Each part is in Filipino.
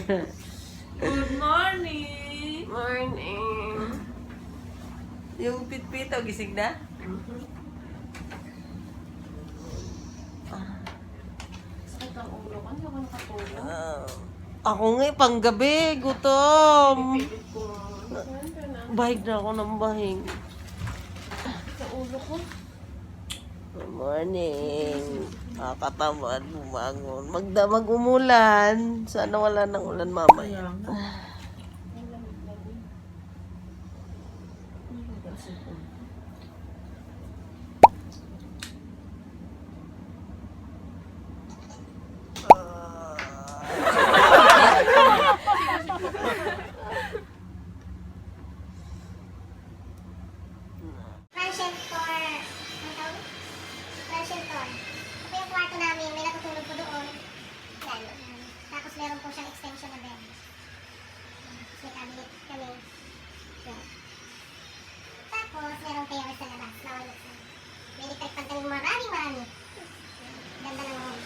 Good morning! Morning! Yung pitpito, gising na? Sakit ang ulo ko. Hindi ako nakatulog. Ako nga, panggabi, gutom. Pilit ko. Siyempre na. Bahig na ako ng bahig. Sa ulo ko. Good morning. Kakatamad, bumangon. Mag-umulan. Sana wala ng ulan mamaya. Transient for, ano tawag? Transient for. Ito yung kwarto namin, may natutulog po doon. Yan. Tapos meron po siyang extension na bed. Tapos may cabinet kami. Yan. Tapos merong terrace sa labas. Nawalot na. May electric fan kami marami. Ganda ng room.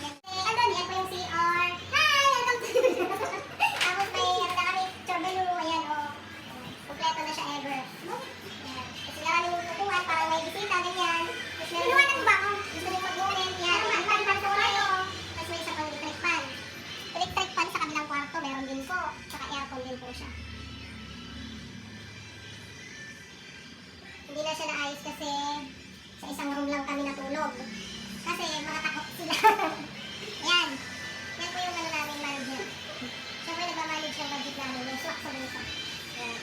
Yan. Ano, yan po yung CR. Hi! Welcome to Tapos may, ano na kami, chorbelu. Ayan, o. Kompleto na siya ever. Yan. Kasi wala kami tutuwan, parang may bisita, ganyan. Tapos meron inuwanan ba ako? Gusto rin mag-ulit. Yan, inuwanan pa sa kayo. Tapos may isa pang electric fan. Electric fan sa kabilang kwarto, meron din po. Tsaka aircon din po siya. Hindi na siya naayos kasi sa isang room lang kami natulog. Kasi mga takot sila. Yan. Yan po yung ano namin manager. Siya po yung nagmamanage ng budget namin. Yung swak sa bulsa. Yan.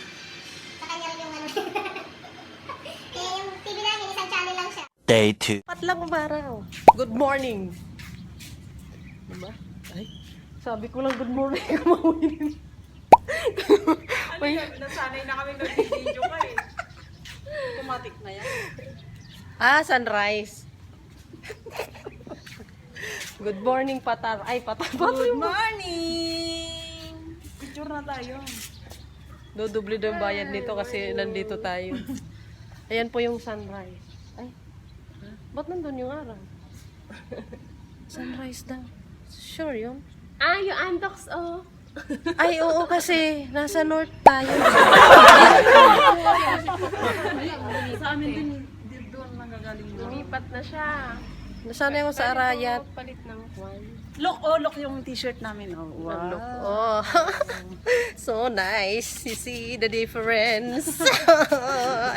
Sa kanya rin yung ano. Kaya yung TV namin, isang channel lang siya. Day 2. Patlang umaraw. Good morning. Diba? Ay, sabi ko lang good morning. Kumawin. Nasanay na kami nag-video ka eh. Automatic na yan. Sunrise. Good morning, Patar. Ay, Patar. Good morning! Picture na tayo. Dodoble daw yung bayad nito kasi nandito tayo. Ayan po yung sunrise. Ay, ba't nandun yung araw? Sunrise daw. Sure yun? Yung Antox, oh. Ay, oo kasi. Nasa north tayo. Sa amin din, doon nanggagaling mo. Lumipat na siya. Nasana yung sa Arayat. Palit ng kwan. Look yung t-shirt namin. Oh, wow. Oh, so nice. You see the difference.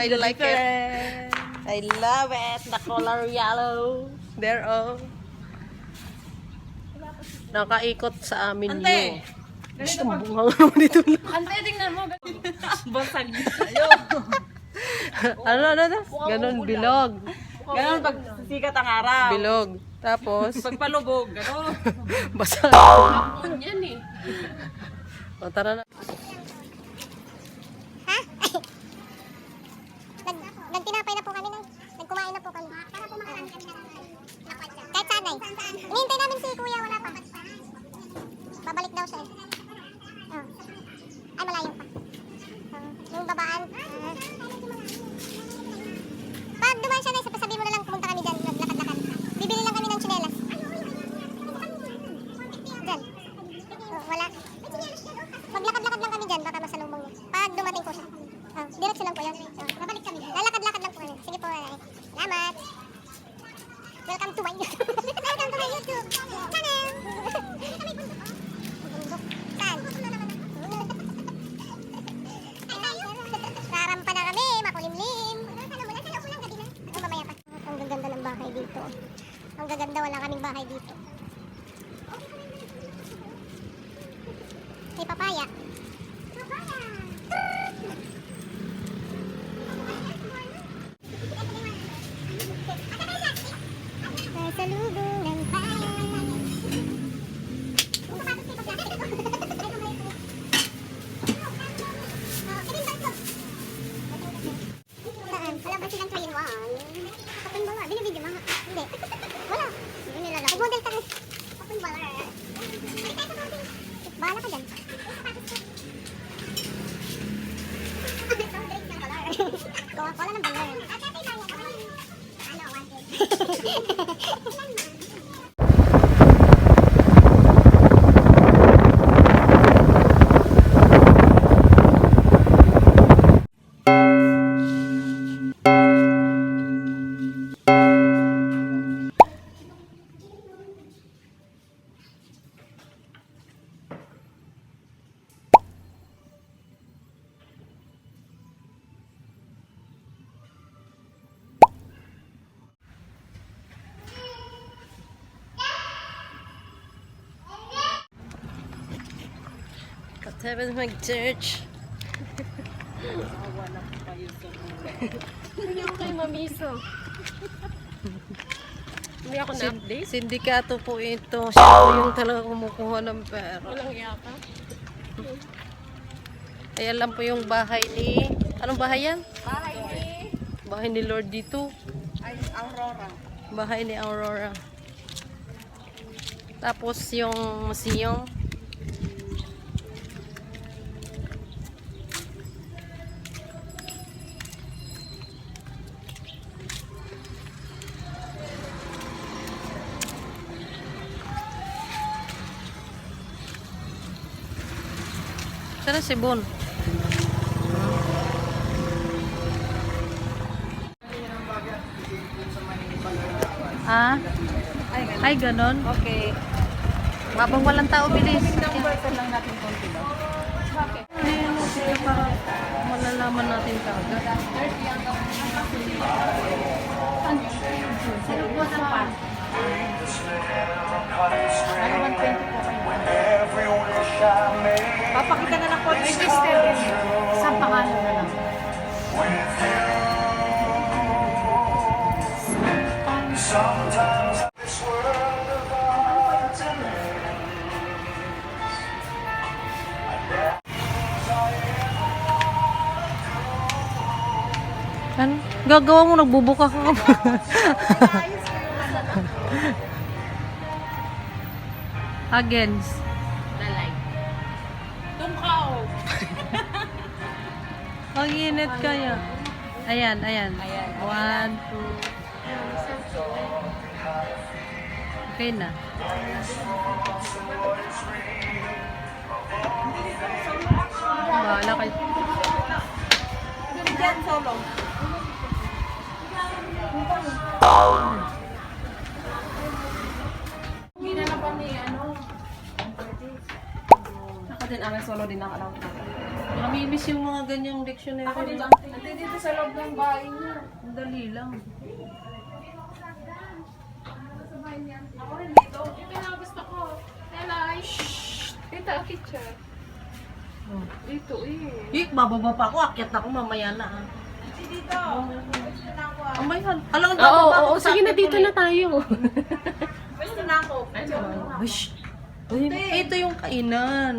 I like it. I love it. The color yellow. There, oh. Nakaikot sa amin Ante! yun. Gusto mo bungang naman dito lang. Ante, tingnan mo. Basag. Ano? Ganon, bilog. Ganon pag sikat ang araw. Bilog. Tapos, Pagpalubog, ganon. basa. Yan eh. O, tara na. Ha? Nagtinapay na po kami. Nagkumain na po kami. Para po makarami kami ng kahit saan ay. Hinihintay namin si kuya, wala pa. Babalik daw siya eh. Oh. Ay, malayo pa. Yung babaan. Pag dumaan siya na, sabi mo na lang pumunta kami dyan, naglakad-lakad. Bibili lang kami ng tsinelas. Dyan. Oh, wala. Maglakad-lakad lang kami dyan, baka masalubong niya. Pag dumating po siya. Oh, diretso lang po yan. Oh, babalik kami. Lalakad-lakad lang po kami. Sige po. Salamat. Welcome to my YouTube. Welcome to my YouTube channel. Saan? Rarampa na kami, makulimlim. Ano mamaya pa? Ang gaganda ng bahay dito. Ang gaganda, wala kaming bahay dito. May papaya. Nasa lubong ng bayan. Saan? Wala ba silang train one? Kapag wala, binibigyan mga. Hindi. Wala. Hindi nila lang. Mag-model ka rin. Kapag wala. Bahala ka dyan. Coca-Cola ng baler. Ano, wanted. Sabi mag-church. Wala pa kayo sa mga. Hindi ako kay Mamiso. Hindi ako na-update. Sindikato po ito. Siya po yung talaga kumukuha ng pera. Walang yaka. Ayan lang po yung bahay ni... Anong bahay yan? Bahay ni Bahay ni Lord dito. ay Aurora. Bahay ni Aurora. Tapos yung museum. Sana si Bon. Ah? Ay, ganon. Okay. Mabang walang tao, bilis. Number ko lang natin konti ba? Bakit? Ayun, sige, para malalaman natin kaagad. Sino po sa pan? Ano 120 po kayo? Papakita na lang po. Register din. Isang pangalan na lang. Ano? Gagawa mo, nagbubuka ka. Against. The light. Tungkaw. Ang init kaya. Ayan, ayan. Ayan. 1, 2. Okay na. Bahala kayo. Diyan solo. Hindi na na pa ni ano. Ako din ang solo din nakalaw. Namimiss yung mga ganyang dictionary. Ako din ante dito sa loob ng bahay niya. Ang dali lang. Ako rin dito. Ito yung gusto ko. Hello. Ito, picture. Dito eh. Hik, bababa pa ako. Akyat ako mamaya na. Ah. Dito. Gusto na ako. Ang bayan. Alam Oo, ko, bababa oo, ako sa sige na akyat dito ulit. na tayo. Gusto na ako. Wish. Ito yung kainan.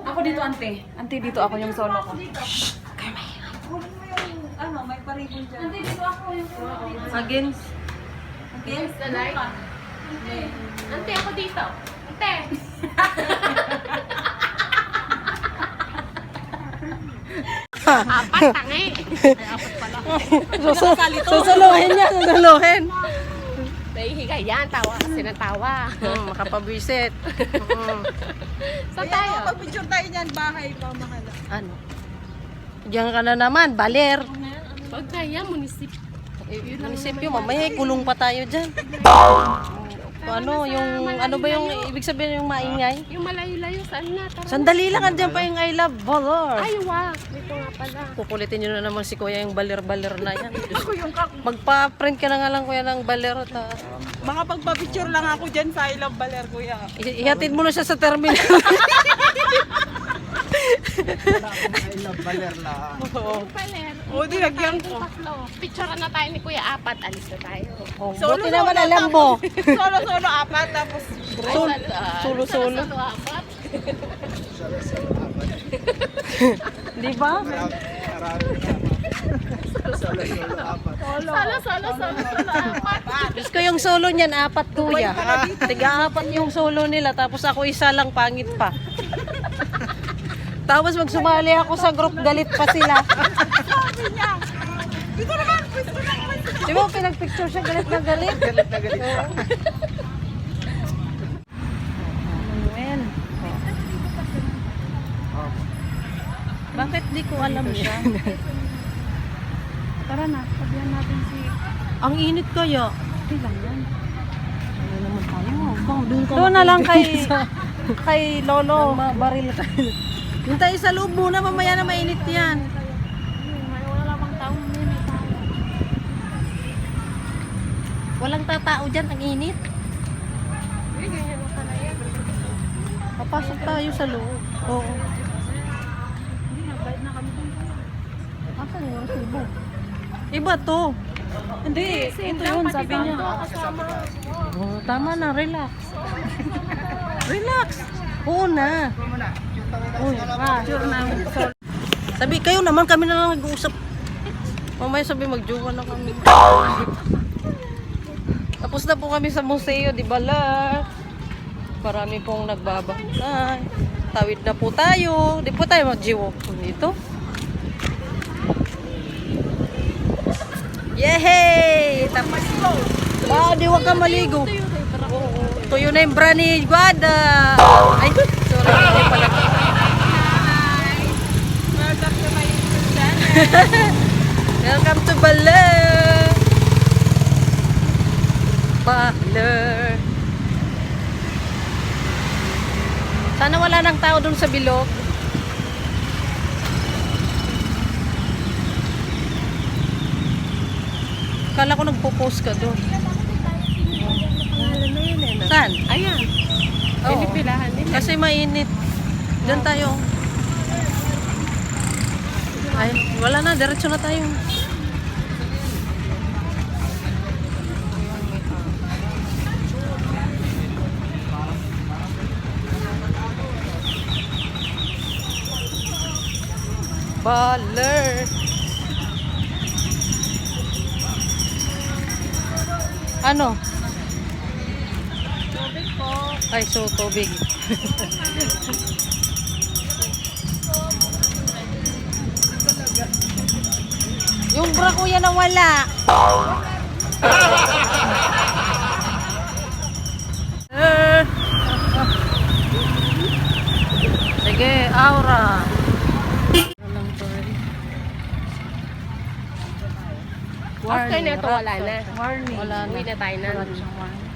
Ako dito ante. Ante dito ako yung solo ko. Ano, may paribon dyan. Ante dito ako yung solo ko. Against. Against the light. Ante, ako dito. Ante. Apat, tangi. Susuluhin niya, susuluhin. Nahihiga yan, tawa kasi ng tawa. Makapabwisit. Saan tayo? Pag-picture tayo niyan, bahay pa mahala. Ano? Diyan ka na naman, baler. Pag kaya, munisip. Munisipyo, mamaya kulong pa tayo dyan. Ano, yung, ano ba yung, ibig sabihin yung maingay? Yung malayo-layo, saan na? Tara. Sandali lang, andyan pa yung I love baler. Ay, wag. Dito nga pala. Kukulitin nyo na naman si kuya yung baler-baler na yan. Magpa-print ka na nga lang kuya ng baler. Mga pagpa-picture lang ako dyan sa I Love Baler, kuya. Ihatid mo na siya sa terminal. Paler. O, di lagyan ko. Tatlo. Picture na tayo ni Kuya Apat. Alis na tayo. Oh, buti naman alam mo. Solo-solo apat, tapos Solo-solo. Apat. Di ba? Solo, apat. Diyos ko yung solo niyan, 4 kuya. Tiga-4 yung solo nila, tapos ako isa lang, pangit pa. Tapos magsumali ako sa group, galit pa sila. dito naman, pwesto na naman. Di ba pinag-picture siya, galit na galit? Galit na galit. Ayan. Bakit di ko alam siya? Tara na, sabihan natin si... Ang init kaya. Okay lang yan. Ano naman tayo? Doon na lang kay Lolo. Baril ka. Yung tayo sa loob muna, mamaya na mainit yan. Wala bang tao? May tao. Walang tatao dyan, ang init. Ganyan mo pala yan. Papasok tayo sa loob. Oo. Asan yung Cebu? Iba to. Hindi, ito yun, sabi niya. Oh, tama na, relax. Relax. Oo na. Uy, Sure namin. sabi kayo naman, kami na lang nag-uusap. Mamaya sabi magjowa na kami. Tapos na po kami sa museo, di ba la? Marami pong nagbabantay. Tawid na po tayo. Di po tayo mag-jiwalk dito. Yehey! Tapos po. Di wag ka maligo. Tuyo na yung bra ni Guada. Ay, sorry. Hindi pala. Welcome to my YouTube channel. Welcome to Baler. Baler. Sana wala nang tao dun sa bilog. Kala ko nagpo-post ka doon. Saan? Ayan. Oo. Pinipilahan nila. Kasi mainit. Diyan tayo. Ay, wala na. Diretso na tayo. Baler. Ano? Tubig po. Ay, so tubig. Yung bra ko yan nawala. Sige, aura. After na ito, wala na. Warning. Wala na. Uwi na tayo na. Wala siyang warning.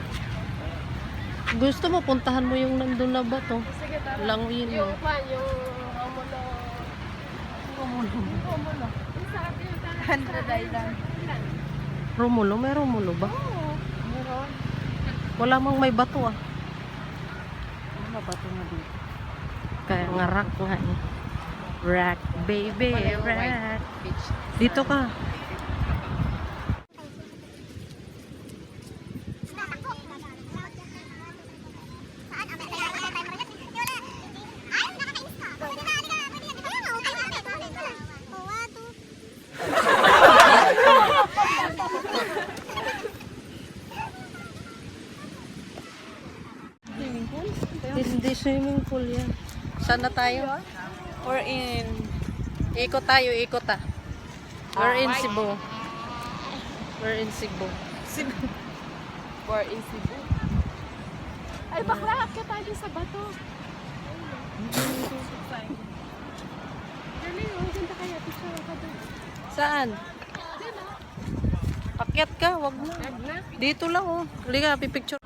Gusto mo, puntahan mo yung nandun na ba to? Sige, tara. Languyin mo. Yung pan, yung Romulo. Isa ka din, tara. 100 Island. Romulo? May Romulo ba? Meron. Wala mang may bato ah. Ano ba ito na dito? Kaya nga rock nga eh. Rock, baby, rock. Beach. Dito ka. Hindi swimming pool yan. Saan na tayo? Or in... Ikot tayo, ikot ah. We're in Cebu. We're in Cebu. Or in Cebu. Ay, bakla ka tayo sa bato. Galing, ang ganda kaya. Picture ka doon. Saan? Akyat ka, wag na. Wag na. Dito lang oh. Halika, pipicture.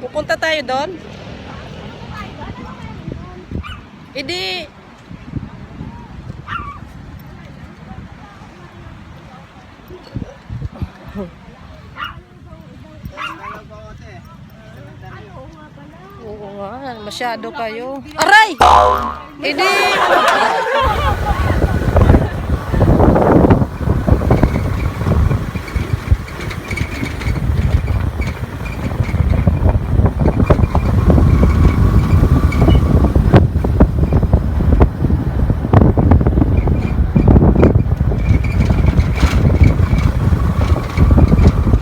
Pupunta tayo doon? Hindi. Oo nga, masyado kayo. Aray! Hindi!